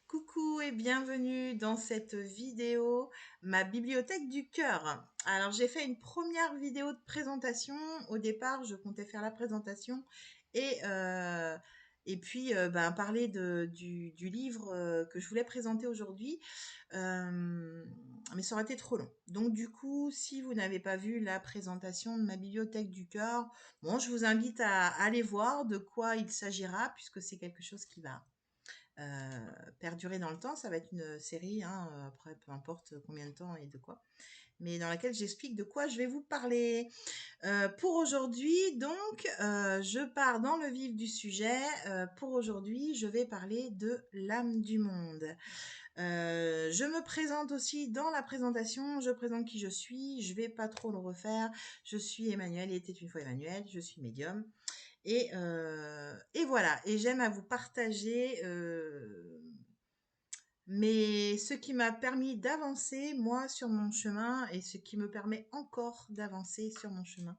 Coucou et bienvenue dans cette vidéo, ma bibliothèque du cœur. Alors j'ai fait une première vidéo de présentation. Au départ, je comptais faire la présentation et, euh, et puis parler du livre que je voulais présenter aujourd'hui. Mais ça aurait été trop long. Donc du coup, si vous n'avez pas vu la présentation de ma bibliothèque du cœur, bon, je vous invite à aller voir de quoi il s'agira puisque c'est quelque chose qui va perdurer dans le temps. Ça va être une série, hein, après peu importe combien de temps et de quoi, mais dans laquelle j'explique de quoi je vais vous parler. Pour aujourd'hui, donc, je pars dans le vif du sujet. Pour aujourd'hui, je vais parler de l'âme du monde. Je me présente aussi dans la présentation, je présente qui je suis, je vais pas trop le refaire. Je suis Emmanuel, il était une fois Emmanuel, je suis médium. Et voilà, et j'aime à vous partager mais ce qui m'a permis d'avancer, moi, sur mon chemin, et ce qui me permet encore d'avancer sur mon chemin.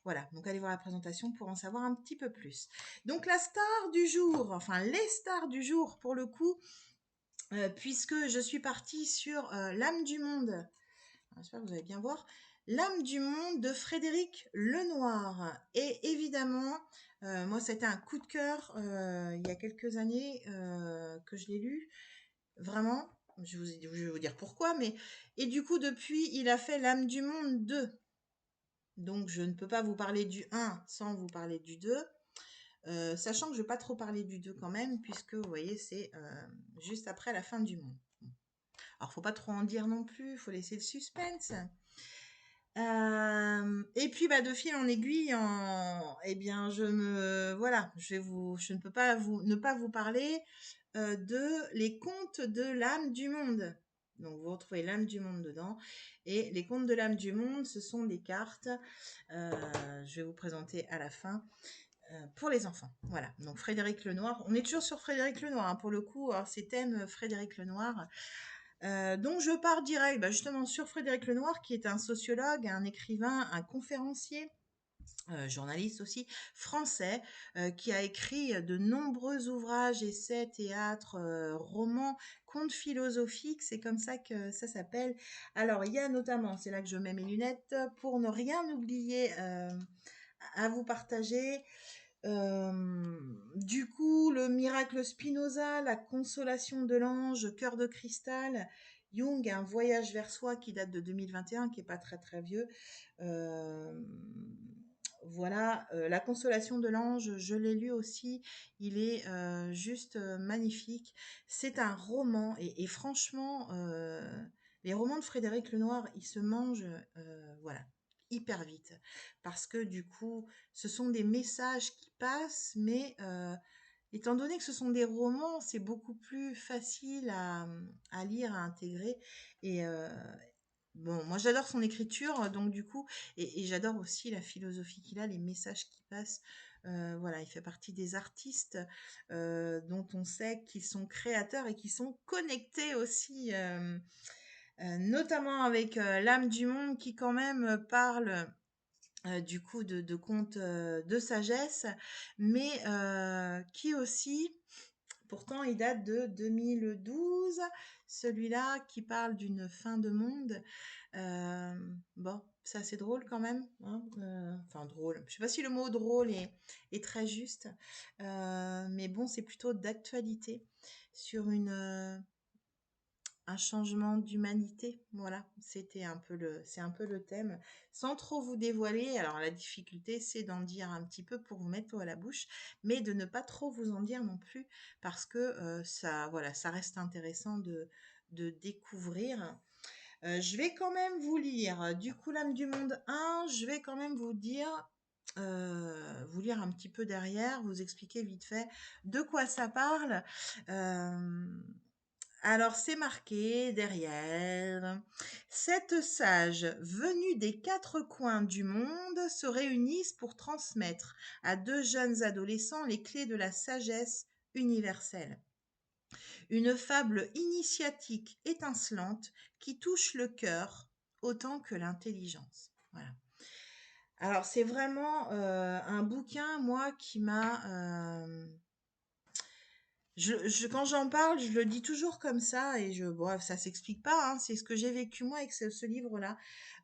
Voilà, donc allez voir la présentation pour en savoir un petit peu plus. Donc la star du jour, enfin les stars du jour pour le coup, puisque je suis partie sur L'âme du monde. J'espère que vous allez bien voir. L'âme du monde de Frédéric Lenoir. Et évidemment, moi, c'était un coup de cœur il y a quelques années que je l'ai lu. Vraiment, je vais vous dire pourquoi, mais... Et du coup, depuis, il a fait L'âme du monde 2. Donc, je ne peux pas vous parler du 1 sans vous parler du 2. Sachant que je ne vais pas trop parler du 2 quand même, puisque, vous voyez, c'est juste après la fin du monde. Alors, faut pas trop en dire non plus, faut laisser le suspense. Et puis, de fil en aiguille, eh bien, je ne peux pas ne pas vous parler de Les Contes de l'âme du monde. Donc, vous retrouvez l'âme du monde dedans. Et les Contes de l'âme du monde, ce sont des cartes. Je vais vous présenter à la fin pour les enfants. Voilà. Donc, Frédéric Lenoir. On est toujours sur Frédéric Lenoir, hein, pour le coup. Alors, c'est thème Frédéric Lenoir. Donc je pars direct justement sur Frédéric Lenoir, qui est un sociologue, un écrivain, un conférencier, journaliste aussi, français, qui a écrit de nombreux ouvrages, essais, théâtres, romans, contes philosophiques, c'est comme ça que ça s'appelle. Alors il y a notamment, c'est là que je mets mes lunettes, pour ne rien oublier à vous partager, du coup, le miracle Spinoza, la consolation de l'ange, cœur de cristal, Jung, un voyage vers soi qui date de 2021, qui est pas très très vieux. Euh, voilà, la consolation de l'ange, je l'ai lu aussi. Il est juste magnifique. C'est un roman et franchement, les romans de Frédéric Lenoir, ils se mangent, voilà, hyper vite, parce que du coup, ce sont des messages qui passent, mais étant donné que ce sont des romans, c'est beaucoup plus facile à lire, à intégrer. Et bon, moi j'adore son écriture, donc du coup, et j'adore aussi la philosophie qu'il a, les messages qui passent. Voilà, il fait partie des artistes dont on sait qu'ils sont créateurs et qui sont connectés aussi, notamment avec l'âme du monde qui quand même parle du coup de contes de sagesse, mais qui aussi, pourtant il date de 2012, celui-là qui parle d'une fin de monde. Euh, bon, c'est assez drôle quand même, hein, enfin drôle, je sais pas si le mot drôle est très juste, mais bon, c'est plutôt d'actualité sur un changement d'humanité. Voilà, c'est un peu le thème. Sans trop vous dévoiler, alors la difficulté, c'est d'en dire un petit peu pour vous mettre l'eau à la bouche, mais de ne pas trop vous en dire non plus, parce que ça, voilà, ça reste intéressant de découvrir. Je vais quand même vous lire, du coup, l'âme du monde 1, je vais quand même vous dire, vous lire un petit peu derrière, vous expliquer vite fait de quoi ça parle. Euh, alors c'est marqué derrière: sept sages venus des quatre coins du monde se réunissent pour transmettre à deux jeunes adolescents les clés de la sagesse universelle. Une fable initiatique étincelante qui touche le cœur autant que l'intelligence. Voilà. Alors c'est vraiment un bouquin, moi, qui m'a... Quand j'en parle, je le dis toujours comme ça et bon, ça s'explique pas, hein, c'est ce que j'ai vécu moi avec ce livre-là.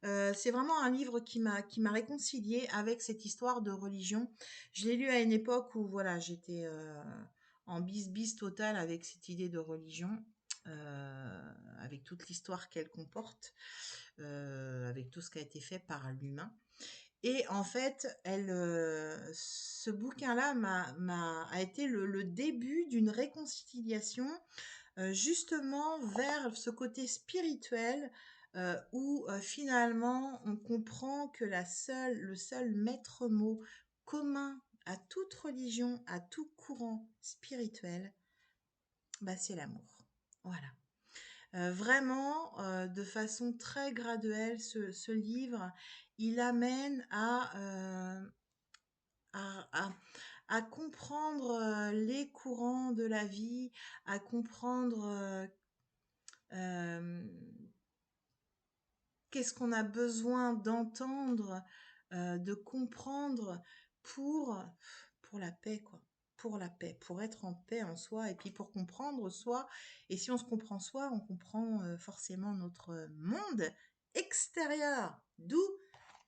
C'est vraiment un livre qui m'a réconciliée avec cette histoire de religion. Je l'ai lu à une époque où voilà, j'étais en bis totale avec cette idée de religion, avec toute l'histoire qu'elle comporte, avec tout ce qui a été fait par l'humain. Et en fait, ce bouquin-là a été le début d'une réconciliation, justement vers ce côté spirituel, où finalement on comprend que le seul maître mot commun à toute religion, à tout courant spirituel, bah, c'est l'amour. Voilà. Vraiment, de façon très graduelle, ce livre, il amène à, à- à comprendre les courants de la vie, à comprendre euh, qu'est-ce qu'on a besoin d'entendre, de comprendre pour, pour la paix, quoi. Pour la paix, pour être en paix en soi et puis pour comprendre soi. Et si on se comprend soi, on comprend forcément notre monde extérieur, d'où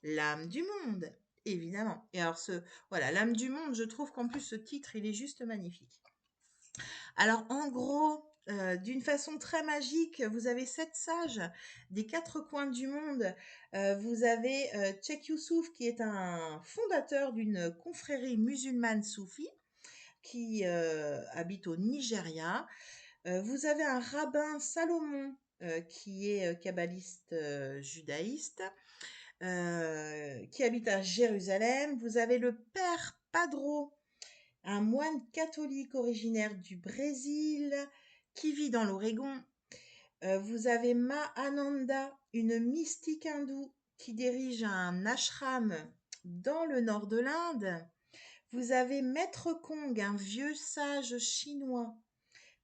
l'âme du monde, évidemment. Et alors, voilà, l'âme du monde, je trouve qu'en plus, ce titre, il est juste magnifique. Alors, en gros, d'une façon très magique, vous avez 7 sages des 4 coins du monde. Vous avez Cheikh Youssouf, qui est un fondateur d'une confrérie musulmane soufie, qui habite au Nigeria. Vous avez un rabbin Salomon, qui est kabbaliste judaïste, qui habite à Jérusalem. Vous avez le père Padro, un moine catholique originaire du Brésil, qui vit dans l'Oregon. Vous avez Ma Ananda, une mystique hindoue qui dirige un ashram dans le nord de l'Inde. Vous avez Maître Kong, un vieux sage chinois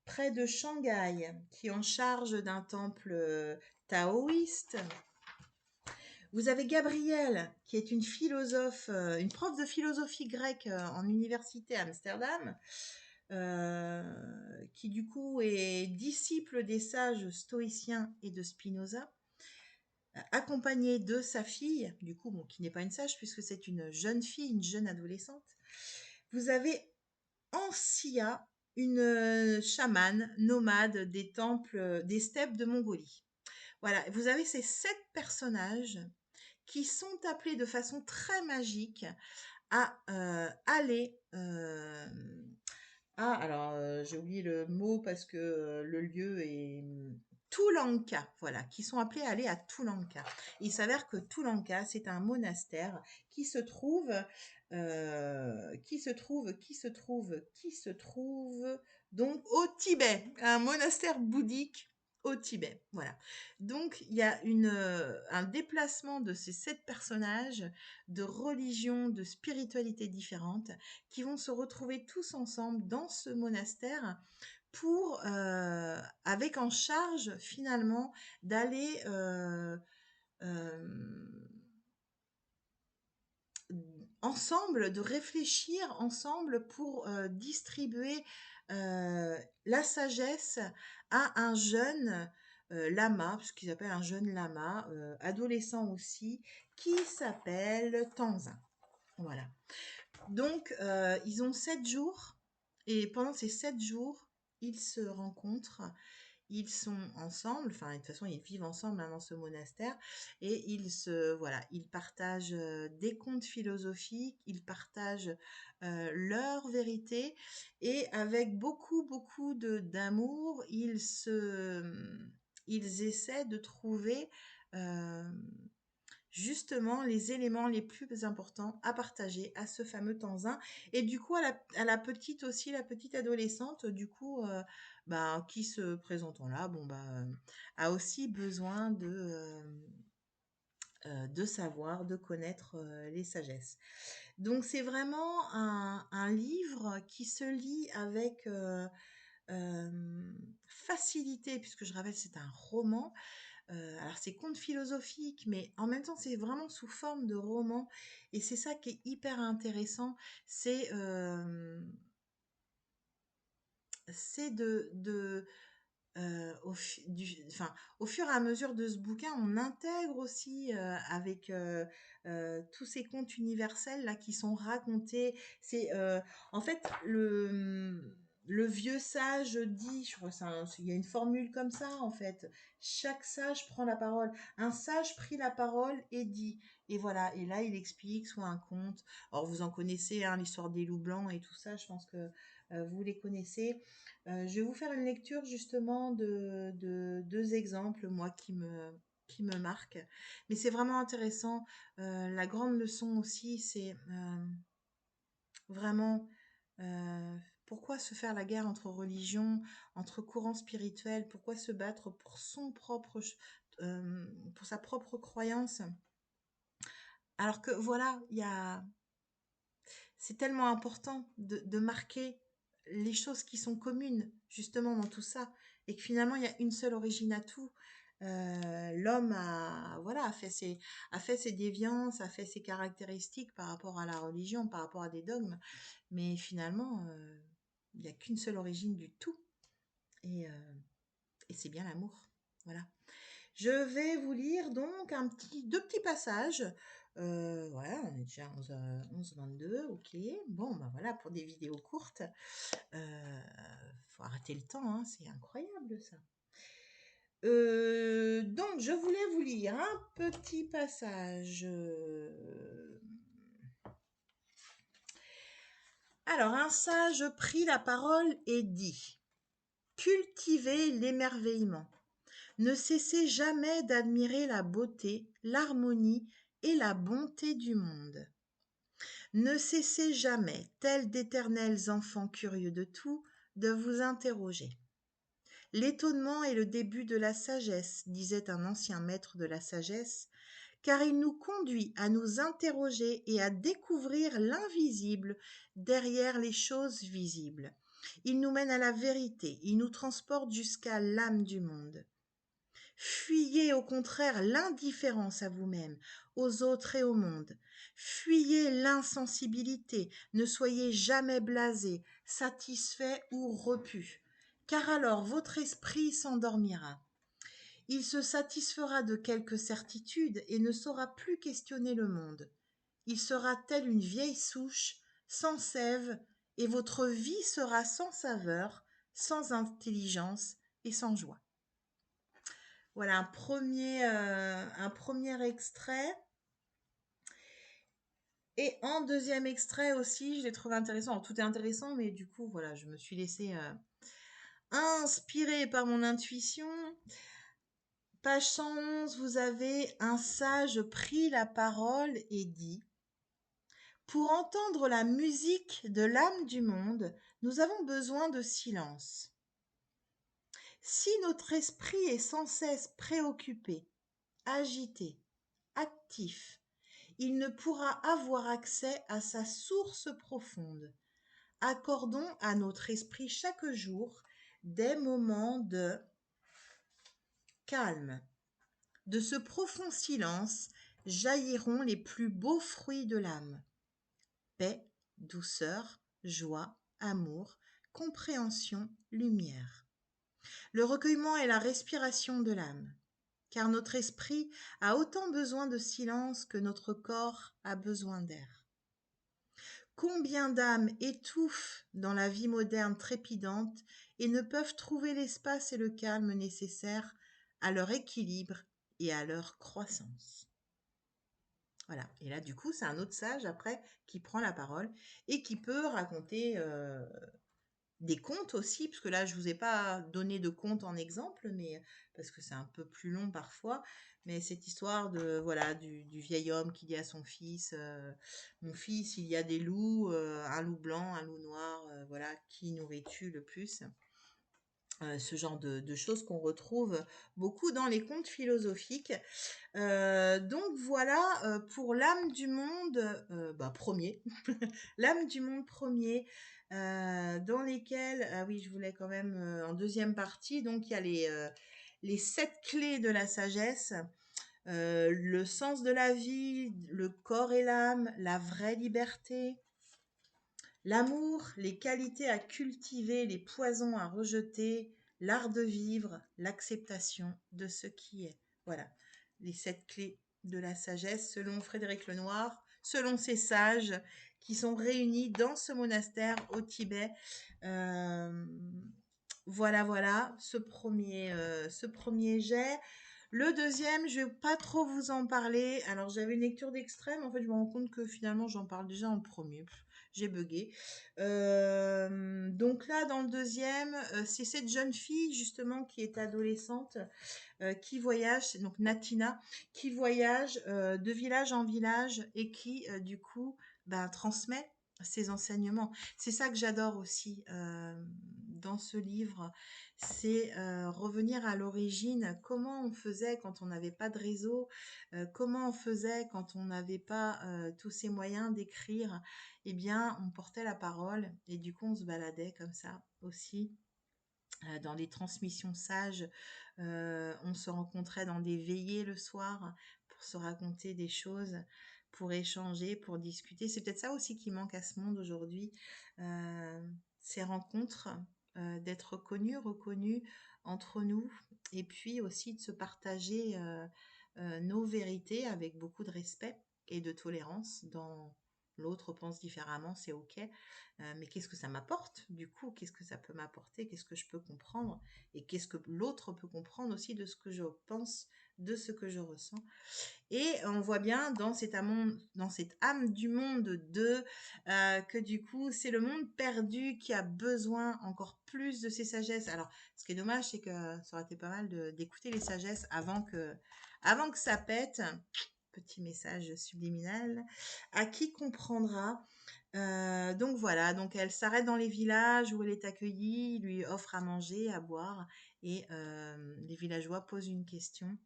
près de Shanghai, qui est en charge d'un temple taoïste. Vous avez Gabrielle, qui est une philosophe, une prof de philosophie grecque en université à Amsterdam, qui du coup est disciple des sages stoïciens et de Spinoza, accompagnée de sa fille, du coup, bon, qui n'est pas une sage puisque c'est une jeune fille, une jeune adolescente. Vous avez Ansia, une chamane nomade des temples, des steppes de Mongolie. Voilà, vous avez ces 7 personnages qui sont appelés de façon très magique à aller alors j'ai oublié le mot parce que le lieu est Tulanka, voilà, qui sont appelés à aller à Tulanka. Il s'avère que Tulanka, c'est un monastère qui se trouve, donc au Tibet, un monastère bouddhique au Tibet. Voilà. Donc il y a un déplacement de ces 7 personnages de religions, de spiritualités différentes qui vont se retrouver tous ensemble dans ce monastère pour, avec en charge finalement d'aller ensemble, de réfléchir ensemble pour distribuer la sagesse à un jeune lama, puisqu'ils appellent un jeune lama, adolescent aussi, qui s'appelle Tanzin. Voilà. Donc, ils ont 7 jours, et pendant ces 7 jours, ils se rencontrent, ils sont ensemble, enfin, de toute façon, ils vivent ensemble dans ce monastère, et ils partagent des contes philosophiques, ils partagent leur vérité, et avec beaucoup, beaucoup d'amour, ils essaient de trouver euh, justement les éléments les plus importants à partager à ce fameux Tanzin. Et du coup, à la petite aussi, la petite adolescente, du coup, qui se présentant là, bon, a aussi besoin de savoir, de connaître les sagesses. Donc, c'est vraiment un livre qui se lit avec facilité, puisque je rappelle, c'est un roman. Alors c'est conte philosophique, mais en même temps c'est vraiment sous forme de roman, et c'est ça qui est hyper intéressant. C'est c'est au fur et à mesure de ce bouquin, on intègre aussi avec tous ces contes universels là qui sont racontés. C'est en fait le vieux sage dit, je crois, il y a une formule comme ça en fait. Chaque sage prend la parole. Un sage prit la parole et dit. Et voilà. Et là, il explique soit un conte. Alors vous en connaissez, hein, l'histoire des loups blancs et tout ça. Je pense que vous les connaissez. Je vais vous faire une lecture justement de deux exemples, moi, qui me marquent. Mais c'est vraiment intéressant. La grande leçon aussi, c'est vraiment pourquoi se faire la guerre entre religions, entre courants spirituels, pourquoi se battre pour pour sa propre croyance, alors que voilà, c'est tellement important de marquer les choses qui sont communes, justement, dans tout ça, et que finalement, il y a une seule origine à tout. L'homme voilà, a fait ses déviances, a fait ses caractéristiques par rapport à la religion, par rapport à des dogmes, mais finalement, il n'y a qu'une seule origine du tout, et, euh, et c'est bien l'amour. Voilà. Je vais vous lire donc deux petits passages. Voilà, on est déjà à 11h22, ok. Bon, ben voilà, pour des vidéos courtes, faut arrêter le temps, hein, c'est incroyable ça. Donc, je voulais vous lire un petit passage. Alors, un sage prit la parole et dit: Cultivez l'émerveillement. Ne cessez jamais d'admirer la beauté, l'harmonie et la bonté du monde. Ne cessez jamais, tels d'éternels enfants curieux de tout, de vous interroger. L'étonnement est le début de la sagesse, disait un ancien maître de la sagesse, car il nous conduit à nous interroger et à découvrir l'invisible derrière les choses visibles. Il nous mène à la vérité, il nous transporte jusqu'à l'âme du monde. Fuyez au contraire l'indifférence à vous-même, aux autres et au monde. Fuyez l'insensibilité, ne soyez jamais blasé, satisfait ou repu, car alors votre esprit s'endormira. Il se satisfera de quelques certitudes et ne saura plus questionner le monde. Il sera tel une vieille souche, sans sève, et votre vie sera sans saveur, sans intelligence et sans joie. Voilà un premier extrait. Et en deuxième extrait aussi, je l'ai trouvé intéressant. Alors, tout est intéressant, mais du coup, voilà, je me suis laissée inspirée par mon intuition. Page 111, vous avez un sage prit la parole et dit: Pour entendre la musique de l'âme du monde, nous avons besoin de silence. Si notre esprit est sans cesse préoccupé, agité, actif, il ne pourra avoir accès à sa source profonde. Accordons à notre esprit chaque jour des moments de calme. De ce profond silence jailliront les plus beaux fruits de l'âme. Paix, douceur, joie, amour, compréhension, lumière. Le recueillement est la respiration de l'âme, car notre esprit a autant besoin de silence que notre corps a besoin d'air. Combien d'âmes étouffent dans la vie moderne trépidante et ne peuvent trouver l'espace et le calme nécessaires à leur équilibre et à leur croissance. Voilà. Et là, du coup, c'est un autre sage après qui prend la parole et qui peut raconter des contes aussi, parce que là, je vous ai pas donné de contes en exemple, mais parce que c'est un peu plus long parfois. Mais cette histoire de voilà du vieil homme qui dit à son fils, mon fils, il y a des loups, un loup blanc, un loup noir, voilà, qui nourris-tu le plus? Ce genre de choses qu'on retrouve beaucoup dans les contes philosophiques. Donc voilà pour l'âme du monde premier, l'âme du monde premier, dans lesquels, ah oui, je voulais quand même en deuxième partie, donc il y a les 7 clés de la sagesse, le sens de la vie, le corps et l'âme, la vraie liberté, L'amour, les qualités à cultiver, les poisons à rejeter, l'art de vivre, l'acceptation de ce qui est. Voilà, les 7 clés de la sagesse selon Frédéric Lenoir, selon ces sages qui sont réunis dans ce monastère au Tibet. Euh, voilà, voilà, ce premier jet. Le deuxième, je vais pas trop vous en parler. Alors, j'avais une lecture d'extrême. En fait, je me rends compte que finalement, j'en parle déjà en premier. J'ai bugué. Donc là, dans le deuxième, c'est cette jeune fille, justement, qui est adolescente, qui voyage, c'est donc Natina, qui voyage de village en village et qui, du coup, ben, transmet ses enseignements. C'est ça que j'adore aussi dans ce livre, c'est revenir à l'origine, comment on faisait quand on n'avait pas de réseau, comment on faisait quand on n'avait pas tous ces moyens d'écrire. Eh bien, on portait la parole et du coup, on se baladait comme ça aussi dans les transmissions sages. On se rencontrait dans des veillées le soir pour se raconter des choses, pour échanger, pour discuter. C'est peut-être ça aussi qui manque à ce monde aujourd'hui, ces rencontres, d'être reconnus entre nous, et puis aussi de se partager nos vérités avec beaucoup de respect et de tolérance dans l'autre pense différemment, c'est ok. Mais qu'est-ce que ça m'apporte du coup? Qu'est-ce que ça peut m'apporter? Qu'est-ce que je peux comprendre? Et qu'est-ce que l'autre peut comprendre aussi de ce que je pense, de ce que je ressens? Et on voit bien dans cette âme du monde que du coup, c'est le monde perdu qui a besoin encore plus de ces sagesses. Alors, ce qui est dommage, c'est que ça aurait été pas mal d'écouter les sagesses avant que ça pète. Petit message subliminal. À qui comprendra? Donc voilà, donc elle s'arrête dans les villages où elle est accueillie, lui offre à manger, à boire, et les villageois posent une question.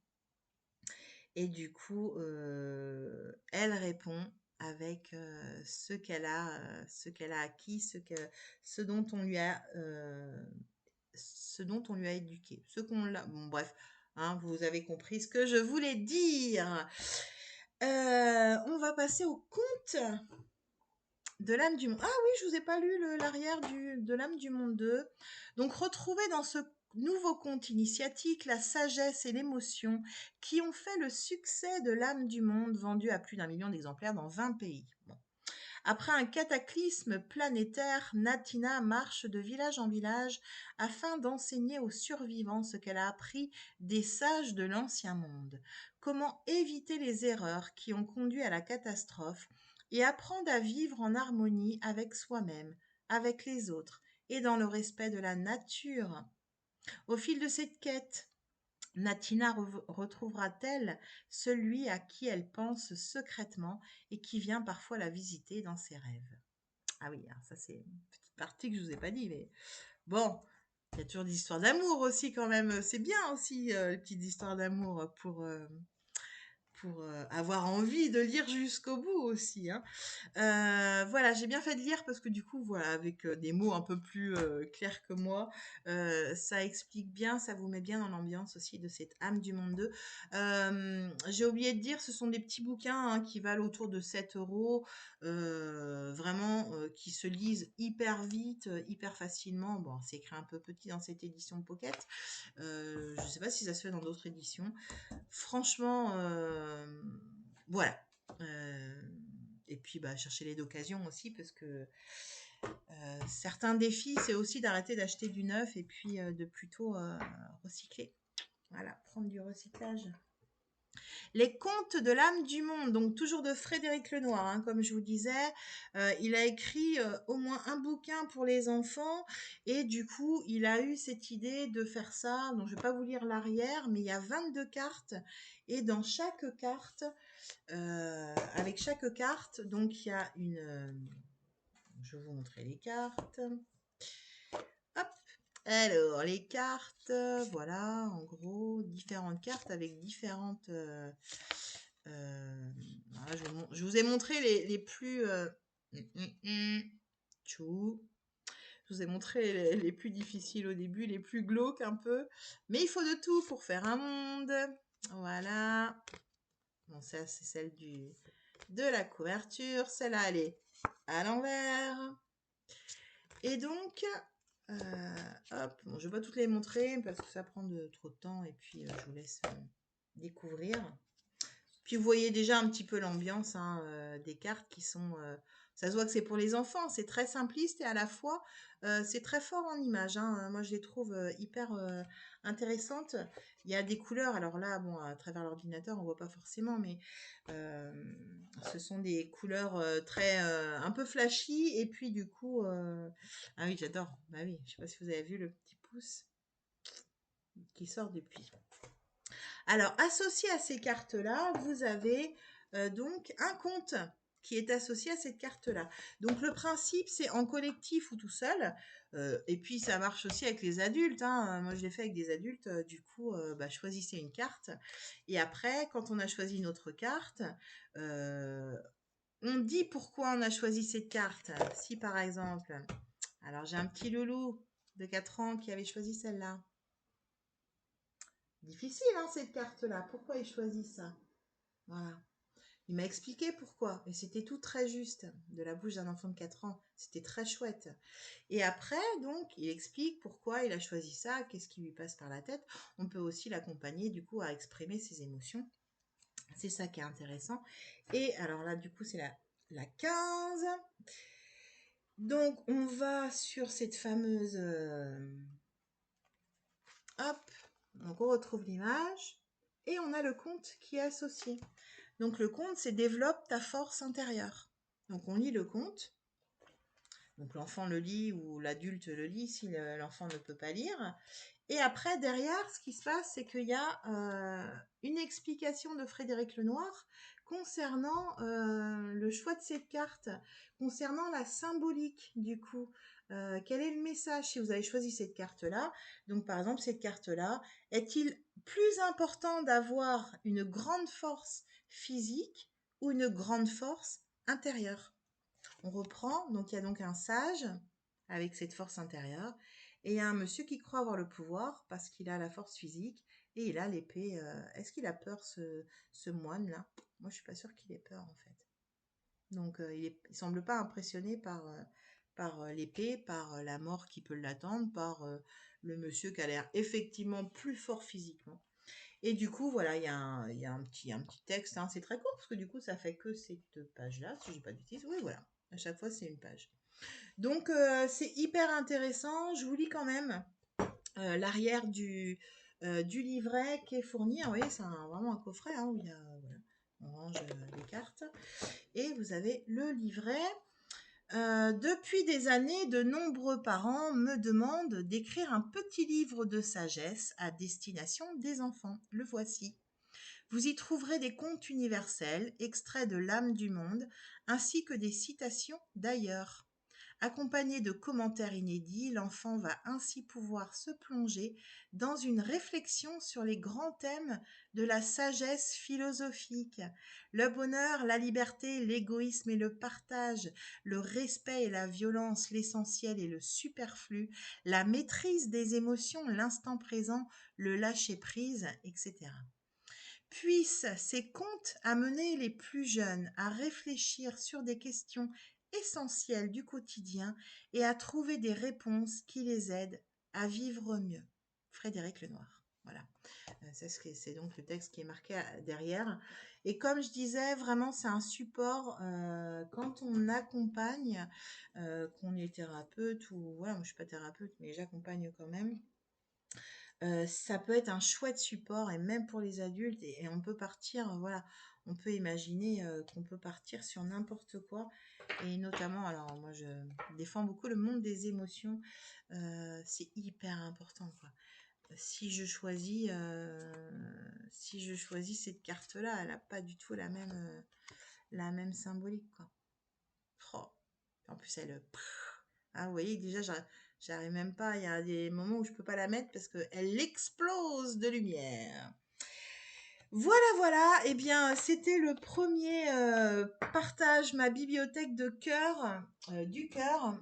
Et du coup, elle répond avec ce qu'elle a acquis, ce dont on lui a, ce dont on lui a éduqué, ce qu'on l'a. Bon, bref, hein, vous avez compris ce que je voulais dire. On va passer au conte de l'âme du monde. Ah oui, je vous ai pas lu l'arrière de l'âme du monde 2. Donc retrouvez dans ce nouveau conte initiatique la sagesse et l'émotion qui ont fait le succès de l'âme du monde, vendu à plus d'1 million d'exemplaires dans 20 pays. Bon. Après un cataclysme planétaire, Natina marche de village en village afin d'enseigner aux survivants ce qu'elle a appris des sages de l'ancien monde. Comment éviter les erreurs qui ont conduit à la catastrophe et apprendre à vivre en harmonie avec soi-même, avec les autres et dans le respect de la nature. Au fil de cette quête, Natina retrouvera-t-elle celui à qui elle pense secrètement et qui vient parfois la visiter dans ses rêves? Ah oui, alors ça c'est une petite partie que je vous ai pas dit, mais bon, il y a toujours des histoires d'amour aussi quand même. C'est bien aussi les petites histoires d'amour pour avoir envie de lire jusqu'au bout aussi, hein. Voilà, j'ai bien fait de lire parce que du coup, voilà, avec des mots un peu plus clairs que moi, ça explique bien, ça vous met bien dans l'ambiance aussi de cette âme du monde 2. J'ai oublié de dire, ce sont des petits bouquins hein, qui valent autour de 7 euros, vraiment qui se lisent hyper vite, hyper facilement. Bon, c'est écrit un peu petit dans cette édition Pocket. Je ne sais pas si ça se fait dans d'autres éditions. Franchement, voilà. Et puis, bah, chercher les d'occasion aussi, parce que certains défis, c'est aussi d'arrêter d'acheter du neuf et puis de plutôt recycler. Voilà, prendre du recyclage. Les contes de l'âme du monde, donc toujours de Frédéric Lenoir, hein, comme je vous disais. Il a écrit au moins un bouquin pour les enfants et du coup, il a eu cette idée de faire ça. Donc, je ne vais pas vous lire l'arrière, mais il y a 22 cartes et dans chaque carte, avec chaque carte, donc il y a une... je vais vous montrer les cartes. Hop. Alors, les cartes, voilà, en gros, différentes cartes avec différentes... voilà, je vous ai montré les plus... tchou. Je vous ai montré les plus difficiles au début, les plus glauques un peu. Mais il faut de tout pour faire un monde. Voilà. Bon, ça, c'est celle de la couverture. Celle-là, elle est à l'envers. Et donc, hop, bon, je vais pas toutes les montrer parce que ça prend trop de temps et puis je vous laisse découvrir. Puis vous voyez déjà un petit peu l'ambiance hein, des cartes qui sont... ça se voit que c'est pour les enfants, c'est très simpliste et à la fois c'est très fort en images. Hein. Moi je les trouve hyper intéressantes. Il y a des couleurs, alors là, bon, à travers l'ordinateur on voit pas forcément, mais euh, ce sont des couleurs très un peu flashy et puis du coup... Ah oui, j'adore. Bah oui, je sais pas si vous avez vu le petit pouce qui sort depuis. Alors, associé à ces cartes-là, vous avez donc un compte qui est associé à cette carte-là. Donc, le principe, c'est en collectif ou tout seul. Et puis, ça marche aussi avec les adultes. Hein. Moi, je l'ai fait avec des adultes. Du coup, choisissez une carte. Et après, quand on a choisi une autre carte, on dit pourquoi on a choisi cette carte. Si, par exemple, alors j'ai un petit loulou de 4 ans qui avait choisi celle-là. Difficile, hein, cette carte-là. Pourquoi il choisit ça? Voilà. Il m'a expliqué pourquoi. Et c'était tout très juste. De la bouche d'un enfant de 4 ans. C'était très chouette. Et après, donc, il explique pourquoi il a choisi ça, qu'est-ce qui lui passe par la tête. On peut aussi l'accompagner, du coup, à exprimer ses émotions. C'est ça qui est intéressant. Et alors là, du coup, c'est la 15. Donc, on va sur cette fameuse... hop. Donc, on retrouve l'image. Et on a le compte qui est associé. Donc le conte, c'est développe ta force intérieure. Donc on lit le conte. Donc l'enfant le lit ou l'adulte le lit si l'enfant ne peut pas lire. Et après, derrière, ce qui se passe, c'est qu'il y a une explication de Frédéric Lenoir concernant le choix de cette carte, concernant la symbolique du coup. Quel est le message si vous avez choisi cette carte-là? Donc par exemple, cette carte-là, est-il plus important d'avoir une grande force physique ou une grande force intérieure? On reprend, donc il y a donc un sage avec cette force intérieure et il y a un monsieur qui croit avoir le pouvoir parce qu'il a la force physique et il a l'épée. Est-ce qu'il a peur ce moine-là? Moi je suis pas sûre qu'il ait peur en fait. Donc il semble pas impressionné par l'épée, par la mort qui peut l'attendre, par le monsieur qui a l'air effectivement plus fort physiquement. Et du coup, voilà, il y a un petit texte, hein, c'est très court parce que du coup, ça fait que cette page-là, si j'ai pas de bêtises. Oui, voilà. À chaque fois, c'est une page. Donc, c'est hyper intéressant. Je vous lis quand même l'arrière du livret qui est fourni. Vous voyez, c'est vraiment un coffret hein, où il y a, voilà, on range les cartes. Et vous avez le livret. Depuis des années, de nombreux parents me demandent d'écrire un petit livre de sagesse à destination des enfants. Le voici. Vous y trouverez des contes universels, extraits de l'âme du monde, ainsi que des citations d'ailleurs. Accompagné de commentaires inédits, l'enfant va ainsi pouvoir se plonger dans une réflexion sur les grands thèmes de la sagesse philosophique. Le bonheur, la liberté, l'égoïsme et le partage, le respect et la violence, l'essentiel et le superflu, la maîtrise des émotions, l'instant présent, le lâcher-prise, etc. Puissent ces contes amener les plus jeunes à réfléchir sur des questions essentielles du quotidien et à trouver des réponses qui les aident à vivre mieux. Frédéric Lenoir. Voilà. C'est donc le texte qui est marqué derrière. Et comme je disais, vraiment, c'est un support quand on accompagne, qu'on est thérapeute ou voilà, moi je suis pas thérapeute, mais j'accompagne quand même. Ça peut être un chouette support et même pour les adultes et on peut partir, voilà, on peut imaginer qu'on peut partir sur n'importe quoi et notamment, alors moi je défends beaucoup le monde des émotions, c'est hyper important quoi. Si je choisis cette carte-là, elle n'a pas du tout la même symbolique quoi. Oh. En plus elle, ah vous voyez déjà j'arrive même pas, il y a des moments où je peux pas la mettre parce qu'elle explose de lumière. Voilà, voilà, eh bien c'était le premier partage, ma bibliothèque de cœur, du cœur,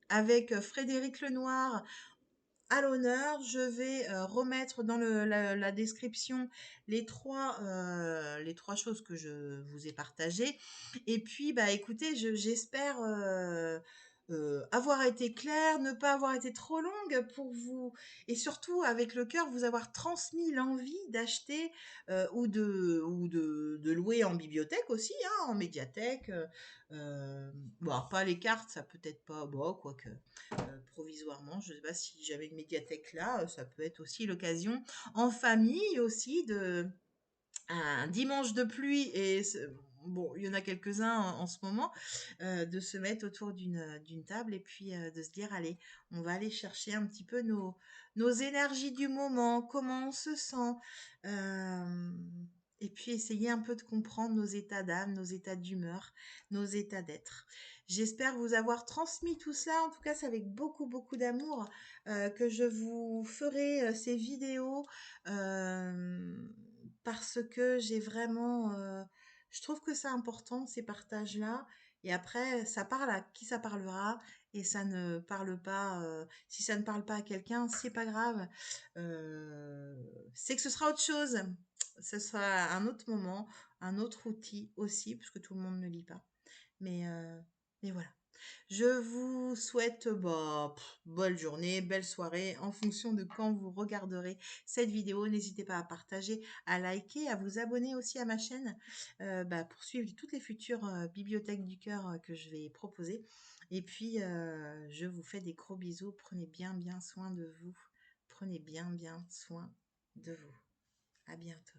avec Frédéric Lenoir à l'honneur. Je vais remettre dans la description les trois choses que je vous ai partagées. Et puis, bah écoutez, j'espère avoir été claire, ne pas avoir été trop longue pour vous, et surtout avec le cœur, vous avoir transmis l'envie d'acheter ou de louer en bibliothèque aussi, hein, en médiathèque. Bon, alors pas les cartes, ça peut-être pas, bon, quoique provisoirement, je sais pas si j'avais une médiathèque là, ça peut être aussi l'occasion en famille aussi de un dimanche de pluie et bon, il y en a quelques-uns en ce moment, de se mettre autour d'une table et puis de se dire, allez, on va aller chercher un petit peu nos énergies du moment, comment on se sent, euh, et puis essayer un peu de comprendre nos états d'âme, nos états d'humeur, nos états d'être. J'espère vous avoir transmis tout cela. En tout cas, c'est avec beaucoup, beaucoup d'amour que je vous ferai ces vidéos. euh, Parce que j'ai vraiment, je trouve que c'est important ces partages-là. Et après, ça parle à qui ça parlera et ça ne parle pas. Si ça ne parle pas à quelqu'un, c'est pas grave. Euh, c'est que ce sera autre chose. Ce sera un autre moment, un autre outil aussi, puisque tout le monde ne lit pas. Mais, euh, mais voilà. Je vous souhaite bonne journée, belle soirée en fonction de quand vous regarderez cette vidéo. N'hésitez pas à partager, à liker, à vous abonner aussi à ma chaîne pour suivre toutes les futures bibliothèques du cœur que je vais proposer. Et puis, je vous fais des gros bisous. Prenez bien, bien soin de vous. Prenez bien, bien soin de vous. À bientôt.